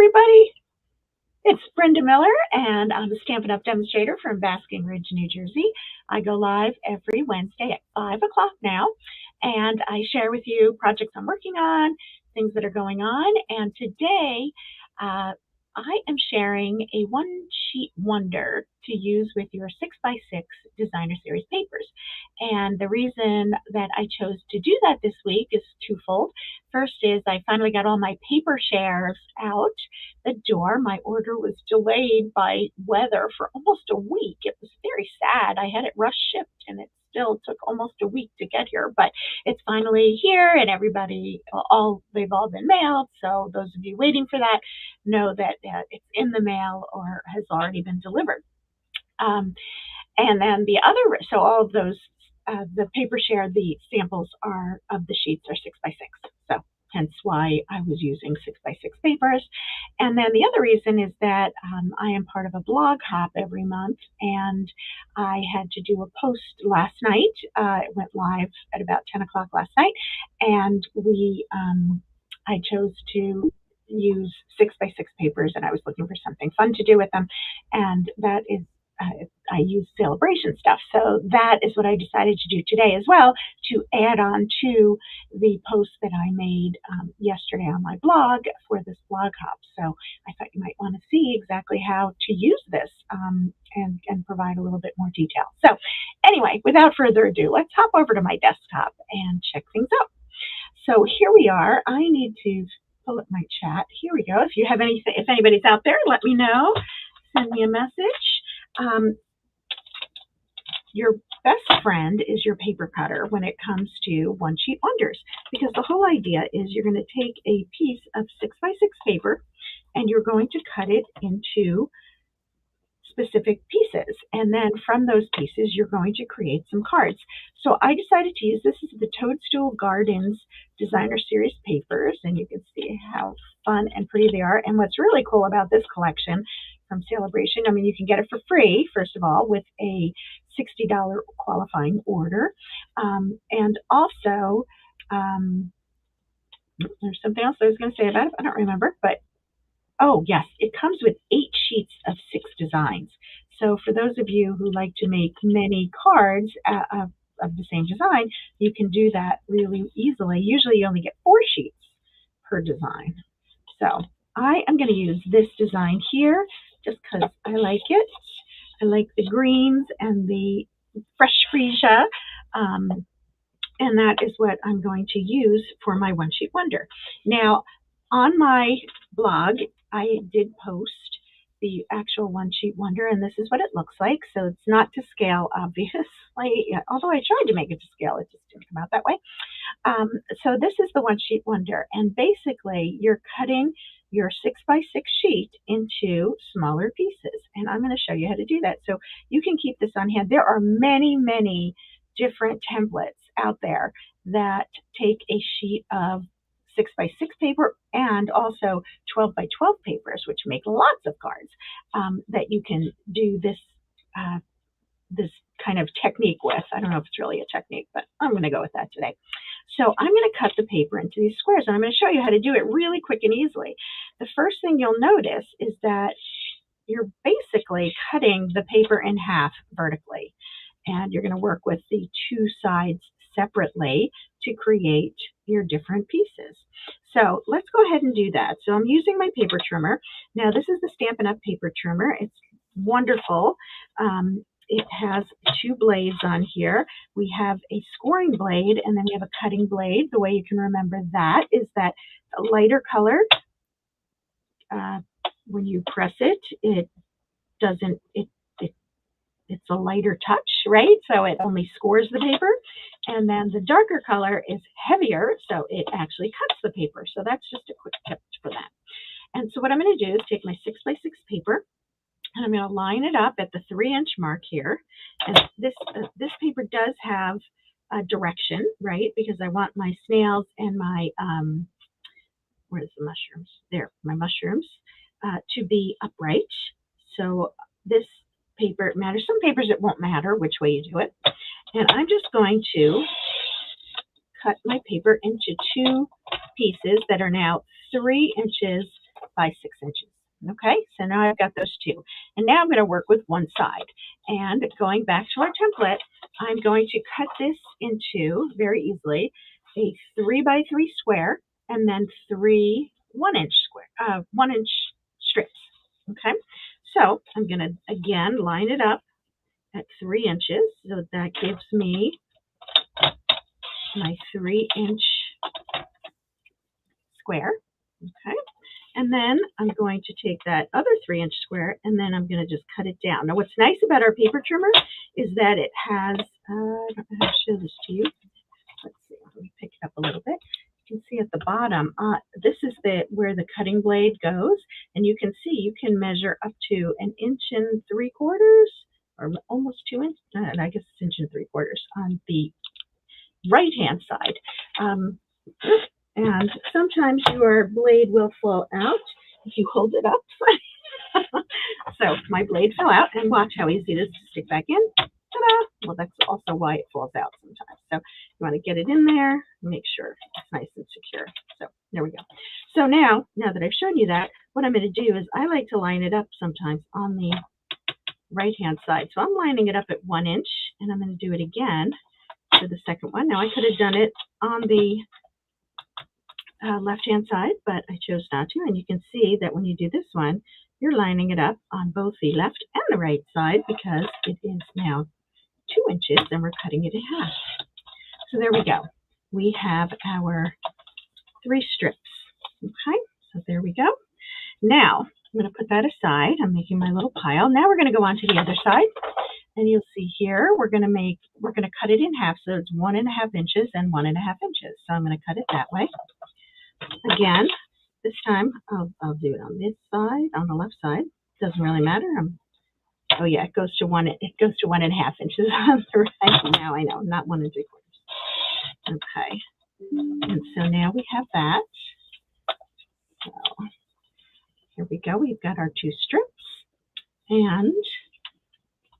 everybody. It's Brenda Miller, and I'm the Stampin' Up! Demonstrator from Basking Ridge, New Jersey. I go live every Wednesday at 5 o'clock now, and I share with you projects I'm working on, things that are going on, and today I am sharing a one-sheet wonder to use with your 6x6 Designer Series papers. And the reason that I chose to do that this week is twofold. First is I finally got all my paper shares out the door. My order was delayed by weather for almost a week. It was very sad. I had it rush shipped and it still took almost a week to get here, but it's finally here and they've all been mailed. So those of you waiting for that know that it's in the mail or has already been delivered. And then so all of those, the paper share, the samples of the sheets are 6x6. So hence why I was using 6x6 papers. And then the other reason is that I am part of a blog hop every month, and I had to do a post last night. It went live at about 10 o'clock last night, and I chose to use 6x6 papers, and I was looking for something fun to do with them, and that is I use Sale-a-Bration stuff. So that is what I decided to do today as well, to add on to the post that I made yesterday on my blog for this blog hop. So I thought you might want to see exactly how to use this and provide a little bit more detail. So anyway, without further ado, let's hop over to my desktop and check things out. So here we are. I need to pull up my chat. Here we go. If anybody's out there, let me know. Send me a message. Your best friend is your paper cutter when it comes to one-sheet wonders, because the whole idea is you're going to take a piece of 6x6 paper and you're going to cut it into specific pieces, and then from those pieces you're going to create some cards. So I decided to use this is the Toadstool Gardens Designer Series papers, and you can see how fun and pretty they are. And what's really cool about this collection from Sale-a-Bration, I mean, you can get it for free, first of all, with a $60 qualifying order. And also, there's something else I was going to say about it. I don't remember, but oh, yes, it comes with 8 sheets of 6 designs. So for those of you who like to make many cards of the same design, you can do that really easily. Usually you only get 4 sheets per design. So I am going to use this design here just because I like it. I like the greens and the fresh freesia. And that is what I'm going to use for my one-sheet wonder. Now, on my blog, I did post the actual one-sheet wonder, and this is what it looks like. So it's not to scale, obviously, although I tried to make it to scale, it just didn't come out that way. So this is the one-sheet wonder, and basically you're cutting your 6x6 sheet into smaller pieces, and I'm going to show you how to do that. So you can keep this on hand. There are many, many different templates out there that take a sheet of 6x6 paper and also 12x12 papers, which make lots of cards that you can do this kind of technique with. I don't know if it's really a technique, but I'm going to go with that today. So I'm going to cut the paper into these squares, and I'm going to show you how to do it really quick and easily. The first thing you'll notice is that you're basically cutting the paper in half vertically, and you're going to work with the 2 sides separately to create your different pieces. So let's go ahead and do that. So I'm using my paper trimmer. Now this is the Stampin' Up! Paper trimmer. It's wonderful. It has 2 blades on here. We have a scoring blade, and then we have a cutting blade. The way you can remember that is that a lighter color, when you press it, it's a lighter touch, right? So it only scores the paper. And then the darker color is heavier, so it actually cuts the paper. So that's just a quick tip for that. And so what I'm going to do is take my 6x6 paper, and I'm going to line it up at the 3-inch mark here. And this paper does have a direction, right? Because I want my snails and my, where's the mushrooms? There, my mushrooms, to be upright. So this paper matters. Some papers it won't matter which way you do it. And I'm just going to cut my paper into 2 pieces that are now 3 inches by 6 inches. Okay, so now I've got those two. And now I'm going to work with one side. And going back to our template, I'm going to cut this into, very easily, a 3 by 3 square and then 3 1-inch square, 1-inch strips. Okay, so I'm going to, again, line it up at 3 inches. So that gives me my 3-inch square. Okay, and then I'm going to take that other 3-inch square and then I'm going to just cut it down. Now, what's nice about our paper trimmer is that it has, I don't know how to show this to you. Let's see, let me pick it up a little bit. You can see at the bottom, this is where the cutting blade goes, and you can see you can measure up to 1 3/4 inches, or almost 2 inches, and I guess it's 1 3/4 inches on the right-hand side. And sometimes your blade will fall out if you hold it up. So my blade fell out, and watch how easy it is to stick back in. Ta-da! Well, that's also why it falls out sometimes. So you want to get it in there, make sure it's nice and secure. So there we go. So now that I've shown you that, what I'm going to do is I like to line it up sometimes on the right-hand side. So I'm lining it up at 1 inch, and I'm going to do it again for the second one. Now I could have done it on the left-hand side, but I chose not to. And you can see that when you do this one, you're lining it up on both the left and the right side because it is now 2 inches and we're cutting it in half. So there we go. We have our 3 strips. Okay, so there we go. Now I'm going to put that aside. I'm making my little pile. Now we're going to go on to the other side, and you'll see here we're going to cut it in half. So it's 1.5 inches and 1.5 inches. So I'm going to cut it that way. Again, this time I'll do it on this side, on the left side. Doesn't really matter. Oh yeah, it goes to 1.5 inches on the right. Now I know, not 1 3/4. Okay, and so now we have that. So here we go. We've got our 2 strips, and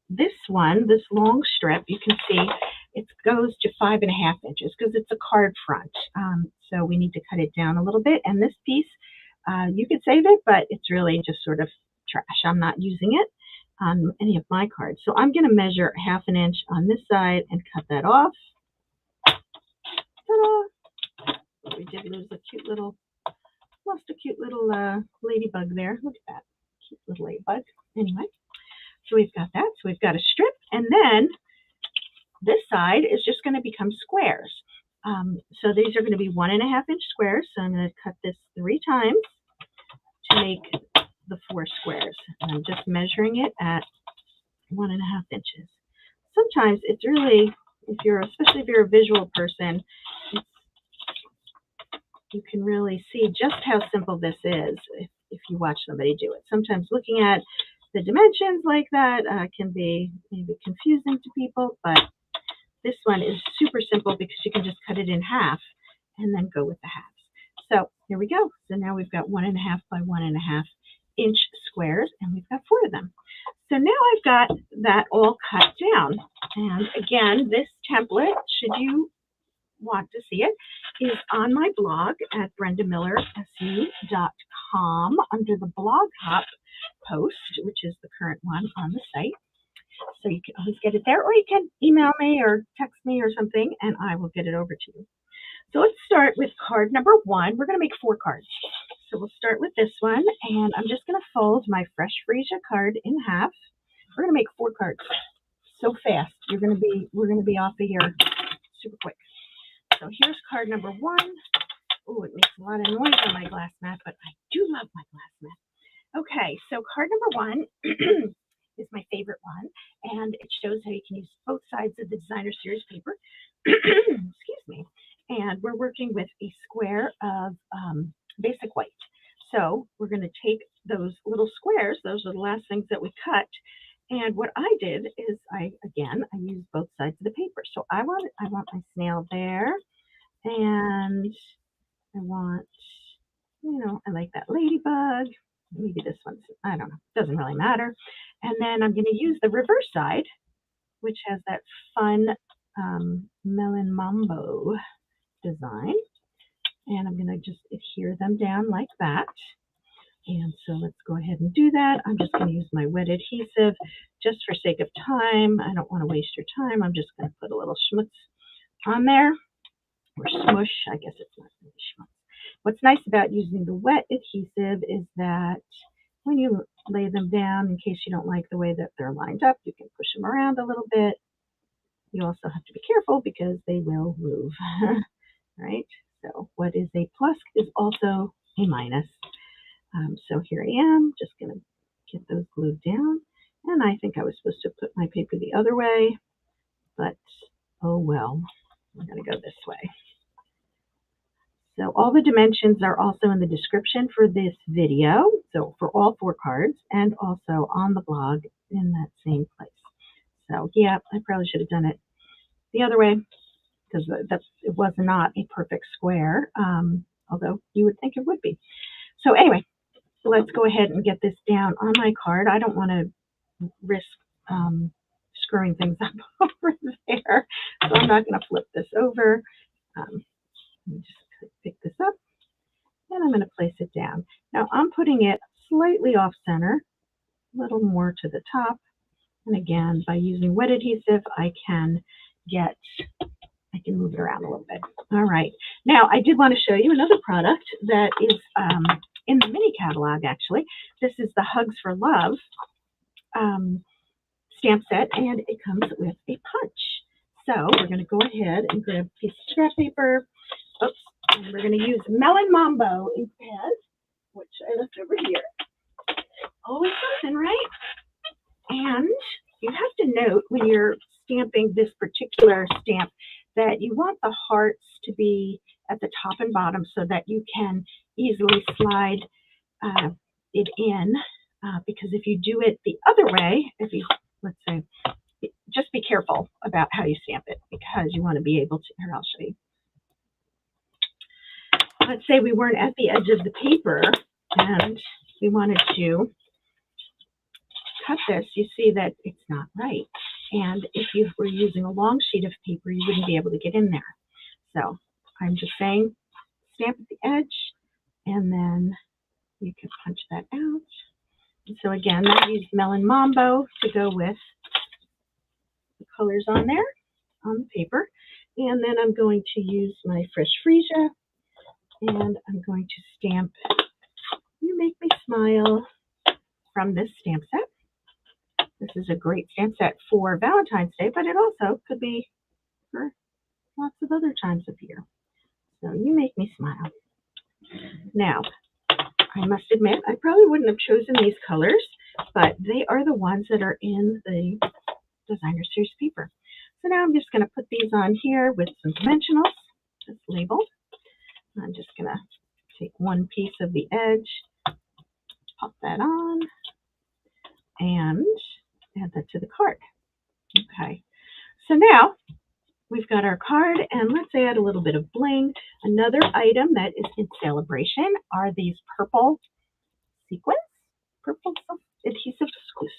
this one, this long strip, you can see it goes to 5.5 inches because it's a card front. So we need to cut it down a little bit. And this piece, you could save it, but it's really just sort of trash. I'm not using it on any of my cards. So I'm going to measure 1/2 inch on this side and cut that off. Ta-da! We did lose a cute little, lost a cute little ladybug there. Look at that, cute little ladybug. Anyway, so we've got that. So we've got a strip, and then this side is just going to become squares. So these are going to be 1.5 inch squares. So I'm going to cut this 3 times to make the 4 squares. And I'm just measuring it at 1.5 inches. Sometimes it's really, especially if you're a visual person, you can really see just how simple this is if you watch somebody do it. Sometimes looking at the dimensions like that can be maybe confusing to people, but this one is super simple because you can just cut it in half and then go with the halves. So here we go. So now we've got 1.5 by 1.5 inch squares, and we've got 4 of them. So now I've got that all cut down. And again, this template, should you want to see it, is on my blog at brendamillersu.com under the blog hop post, which is the current one on the site. So you can always get it there, or you can email me or text me or something, and I will get it over to you. So let's start with card number 1. We're going to make 4 cards. So we'll start with this one, and I'm just going to fold my fresh Freesia card in half. We're going to make 4 cards so fast. We're going to be off of here super quick. So here's card number 1. Oh, it makes a lot of noise on my glass mat, but I do love my glass mat. Okay, so card number 1 is my favorite one, and it shows how you can use both sides of the designer series paper. Excuse me. And we're working with a square of basic white. So we're going to take those little squares, those are the last things that we cut. And what I did is I used both sides of the paper. So I want my snail there, and I want, I like that ladybug. Maybe this one's, I don't know, doesn't really matter. And then I'm going to use the reverse side, which has that fun melon mambo design. And I'm going to just adhere them down like that. And so let's go ahead and do that. I'm just going to use my wet adhesive just for sake of time. I don't want to waste your time. I'm just going to put a little schmutz on there, or smush. I guess it's not really schmutz. What's nice about using the wet adhesive is that when you lay them down, in case you don't like the way that they're lined up, you can push them around a little bit. You also have to be careful because they will move, right? So what is a plus is also a minus. So here I am, just going to get those glued down. And I think I was supposed to put my paper the other way, but oh well, we're going to go this way. So all the dimensions are also in the description for this video, so for all 4 cards, and also on the blog in that same place. So yeah, I probably should have done it the other way because it was not a perfect square, although you would think it would be. So anyway, so let's go ahead and get this down on my card. I don't want to risk screwing things up over there, so I'm not going to flip this over. Let me just pick this up, and I'm going to place it down. Now I'm putting it slightly off center, a little more to the top. And again, by using wet adhesive, I can move it around a little bit. All right. Now I did want to show you another product that is in the mini catalog, actually. This is the Hugs for Love stamp set, and it comes with a punch. So we're going to go ahead and grab a piece of scrap paper. Oops. And we're going to use Melon Mambo ink pad, which I left over here. Always something, right? And you have to note when you're stamping this particular stamp that you want the hearts to be at the top and bottom so that you can easily slide it in. Because if you do it the other way, let's say, just be careful about how you stamp it because you want to be able to, here I'll show you. Let's say we weren't at the edge of the paper and we wanted to cut this, you see that it's not right. And if you were using a long sheet of paper, you wouldn't be able to get in there. So I'm just saying, stamp at the edge, and then you can punch that out. And so again, I used Melon Mambo to go with the colors on there, on the paper. And then I'm going to use my fresh Freesia, and I'm going to stamp You Make Me Smile from this stamp set. This is a great stamp set for Valentine's Day, but it also could be for lots of other times of year. So You Make Me Smile. Now, I must admit, I probably wouldn't have chosen these colors, but they are the ones that are in the Designer Series paper. So now I'm just going to put these on here with some dimensionals, just labeled. I'm just going to take one piece of the edge, pop that on, and add that to the card. Okay, so now we've got our card, and let's add a little bit of bling. Another item that is in Sale-a-Bration are these purple adhesive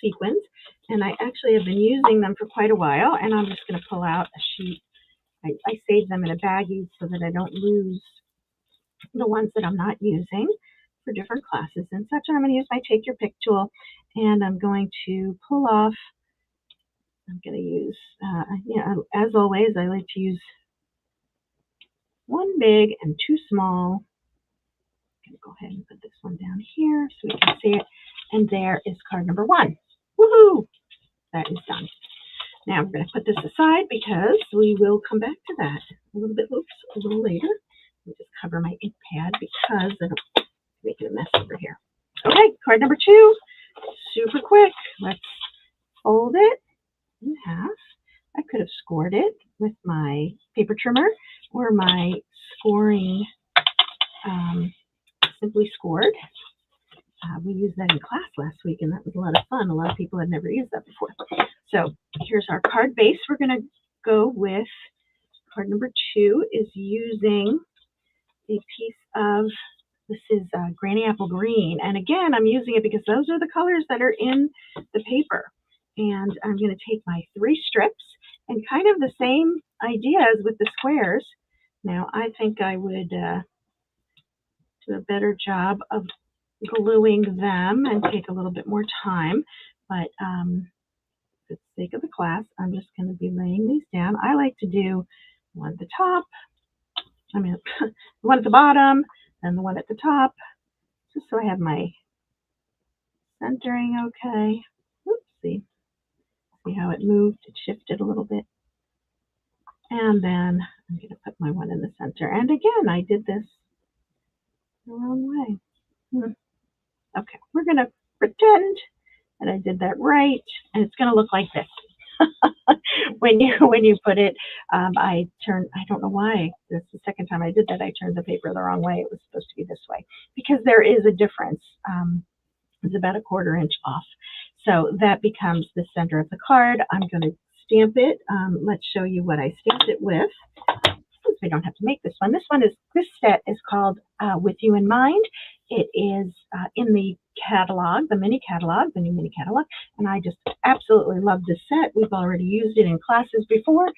sequins, and I actually have been using them for quite a while, and I'm just going to pull out a sheet. I save them in a baggie so that I don't lose the ones that I'm not using for different classes and such. And I'm going to use my Take Your Pick tool, and I'm going to pull off. I'm going to use, as always, I like to use one big and two small. I'm going to go ahead and put this one down here so we can see it. And there is card number 1. Woohoo! That is done. Now I'm going to put this aside because we will come back to that a little later. Let me just cover my ink pad because I don't make it a mess over here. Okay, card number 2. Super quick. Let's fold it in half. I could have scored it with my paper trimmer or my scoring Simply Scored. We used that in class last week, and that was a lot of fun. A lot of people had never used that before. So here's our card base. We're going to go with card number 2 is using a piece of, this is Granny Apple Green. And again, I'm using it because those are the colors that are in the paper. And I'm going to take my 3 strips and kind of the same idea as with the squares. Now, I think I would do a better job of gluing them and take a little bit more time, but for the sake of the class, I'm just going to be laying these down. I like to do one at the top, the one at the bottom, then the one at the top, just so I have my centering okay. Oopsie. See how it moved? It shifted a little bit. And then I'm going to put my one in the center. And again, I did this the wrong way. Okay, we're going to pretend that I did that right, and it's going to look like this. when you put it, I don't know why. This is the second time I did that. I turned the paper the wrong way. It was supposed to be this way because there is a difference. It's about a 1/4 inch off. So that becomes the center of the card. I'm going to stamp it. Let's show you what I stamped it with. Since we don't have to make this one. This set is called With You in Mind. It is in the catalog, the new mini catalog, and I just absolutely love this set. We've already used it in classes before,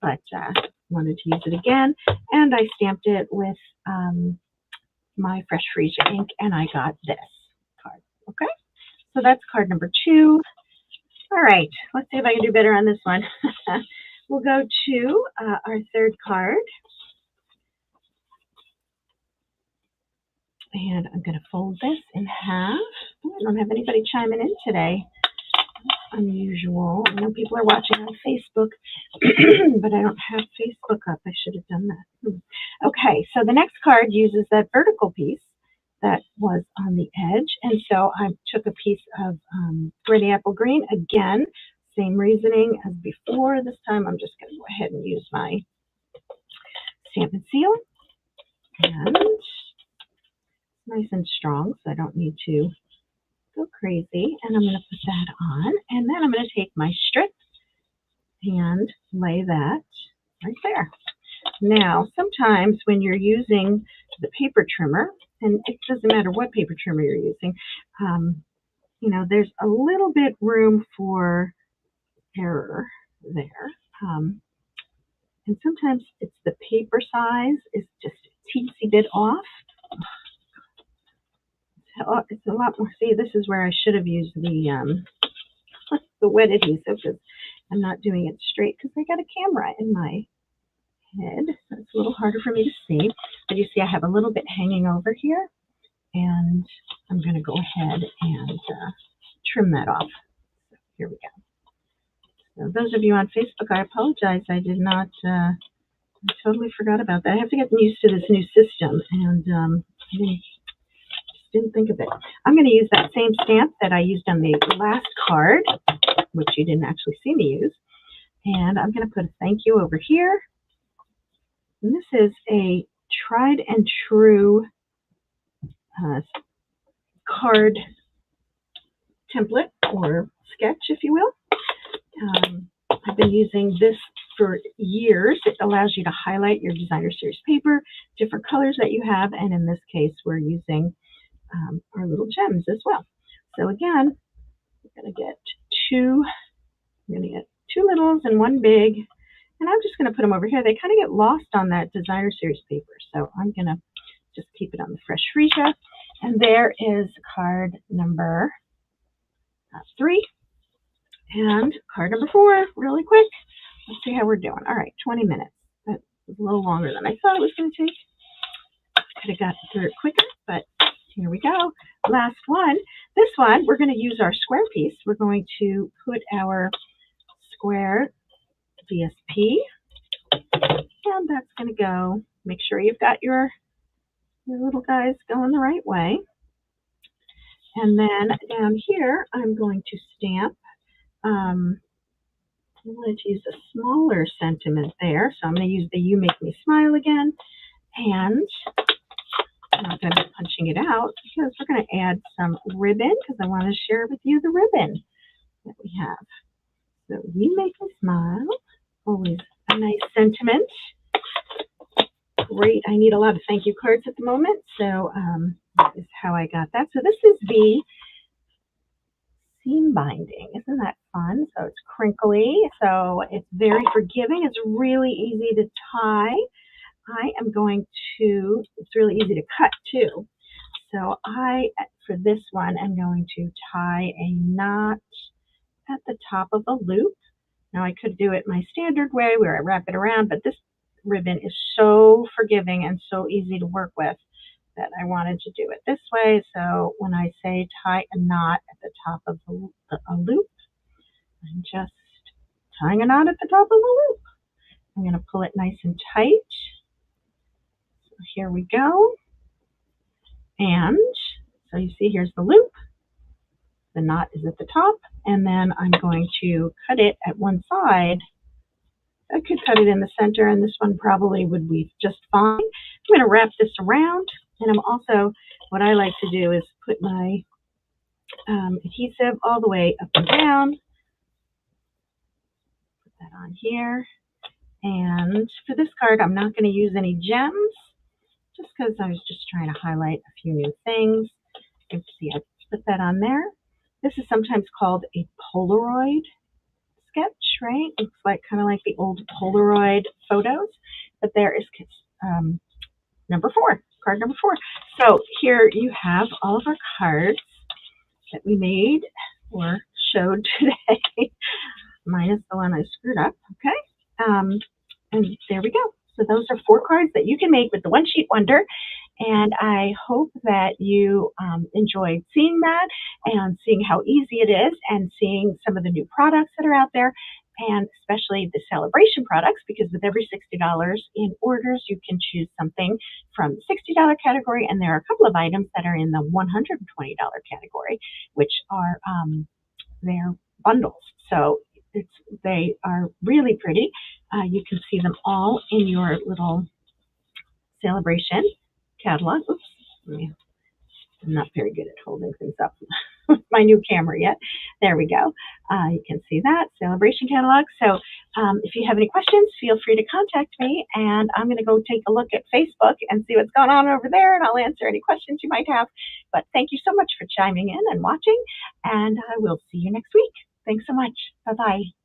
but wanted to use it again, and I stamped it with my fresh Freesia ink, and I got this card. Okay, so that's card number 2. All right, let's see if I can do better on this one. We'll go to our 3rd card. And I'm going to fold this in half. I don't have anybody chiming in today. That's unusual. I know people are watching on Facebook, but I don't have Facebook up. I should have done that. Okay, so the next card uses that vertical piece that was on the edge. And so I took a piece of Ready Apple Green. Again, same reasoning as before. This time I'm just going to go ahead and use my Stampin' Seal. And nice and strong, so I don't need to go crazy. And I'm going to put that on, and then I'm going to take my strip and lay that right there. Now, sometimes when you're using the paper trimmer, and it doesn't matter what paper trimmer you're using, there's a little bit room for error there. And sometimes it's the paper size is just a teensy bit off. It's a lot more. See, this is where I should have used the wet adhesive because I'm not doing it straight because I got a camera in my head. So it's a little harder for me to see. But you see I have a little bit hanging over here, and I'm going to go ahead and trim that off. So here we go. So those of you on Facebook, I apologize. I did not, I totally forgot about that. I have to get used to this new system, and didn't think of it. I'm going to use that same stamp that I used on the last card, which you didn't actually see me use. And I'm going to put a thank you over here. And this is a tried and true card template or sketch, if you will. I've been using this for years. It allows you to highlight your designer series paper, different colors that you have, and in this case, we're using our little gems as well. So again, we're going to get two littles and one big, and I'm just going to put them over here. They kind of get lost on that designer series paper, so I'm going to just keep it on the fresh Freesia. And there is card number 3 and card number 4. Really quick. Let's see how we're doing. All right, 20 minutes. That was a little longer than I thought it was going to take. Could have gotten through it quicker, but here we go. Last one. This one, we're going to use our square piece. We're going to put our square DSP, and that's going to go. Make sure you've got your little guys going the right way. And then down here, I'm going to stamp. I wanted to use a smaller sentiment there, so I'm going to use the You Make Me Smile again. And I'm not going to be punching it out because we're going to add some ribbon because I want to share with you the ribbon that we have. So You Make Me Smile, always a nice sentiment. Great. I need a lot of thank you cards at the moment, so that is how I got that. So this is the seam binding. Isn't that fun? So it's crinkly, so it's very forgiving. It's really easy to tie. It's really easy to cut too. So for this one, I'm going to tie a knot at the top of a loop. Now I could do it my standard way where I wrap it around, but this ribbon is so forgiving and so easy to work with that I wanted to do it this way. So when I say tie a knot at the top of a loop, I'm just tying a knot at the top of the loop. I'm going to pull it nice and tight. So here we go. And so you see here's the loop. The knot is at the top, and then I'm going to cut it at one side. I could cut it in the center, and this one probably would weave just fine. I'm going to wrap this around, and I'm also, what I like to do is put my adhesive all the way up and down. Put that on here. And for this card, I'm not going to use any gems, just because I was just trying to highlight a few new things. You can see I put that on there. This is sometimes called a Polaroid sketch, right? It's like kind of like the old Polaroid photos. But there is number 4, card number 4. So here you have all of our cards that we made or showed today, minus the one I screwed up, okay? And there we go. So those are 4 cards that you can make with the One Sheet Wonder. And I hope that you enjoyed seeing that and seeing how easy it is and seeing some of the new products that are out there, and especially the Sale-a-Bration products, because with every $60 in orders, you can choose something from the $60 category, and there are a couple of items that are in the $120 category, which are their bundles. So they are really pretty. You can see them all in your little Sale-a-Bration catalog. Oops, I'm not very good at holding things up with my new camera yet. There we go. You can see that Sale-a-Bration catalog. So if you have any questions, feel free to contact me, and I'm going to go take a look at Facebook and see what's going on over there, and I'll answer any questions you might have. But thank you so much for chiming in and watching, and I will see you next week. Thanks so much. Bye-bye.